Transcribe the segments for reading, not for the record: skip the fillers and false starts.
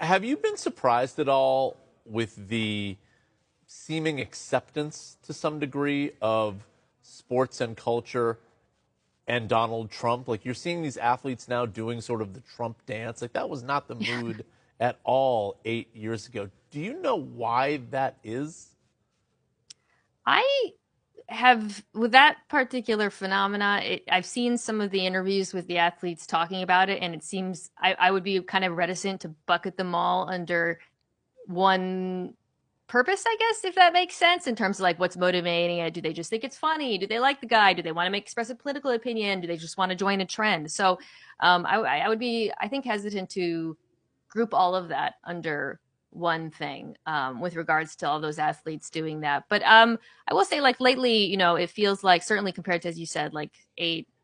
Have you been surprised at all with the seeming acceptance to some degree of sports and culture and Donald Trump? Like you're seeing these athletes now doing sort of the Trump dance. Like that was not the mood at all 8 years ago. Do you know why that is? I have, with that particular phenomena, I've seen some of the interviews with the athletes talking about it, and it seems I would be kind of reticent to bucket them all under one purpose, I guess, if that makes sense, in terms of like what's motivating it. Do they just think it's funny? Do they like the guy? Do they want to express a political opinion? Do they just want to join a trend? So I would be, I think, hesitant to group all of that under one thing with regards to all those athletes doing that. But I will say, like lately, it feels like, certainly compared to, as you said, like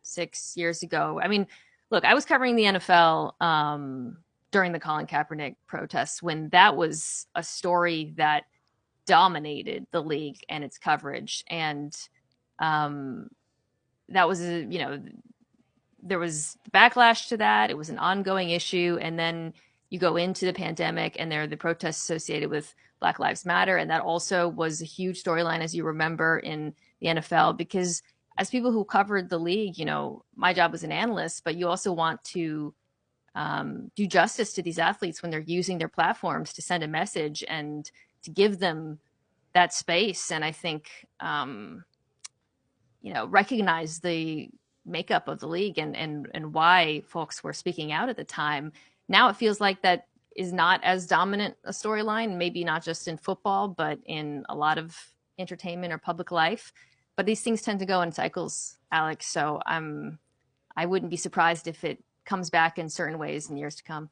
6 years ago. I mean, look, I was covering the NFL during the Colin Kaepernick protests when that was a story that dominated the league and its coverage, and um, that was there was backlash to that. It was an ongoing issue, and then you go into the pandemic, and there are the protests associated with Black Lives Matter, and that also was a huge storyline, as you remember, in the NFL. Because as people who covered the league, my job was an analyst, but you also want to do justice to these athletes when they're using their platforms to send a message and to give them that space. And I think recognize the makeup of the league and why folks were speaking out at the time. Now it feels like that is not as dominant a storyline, maybe not just in football, but in a lot of entertainment or public life. But these things tend to go in cycles, Alex. So I wouldn't be surprised if it comes back in certain ways in years to come.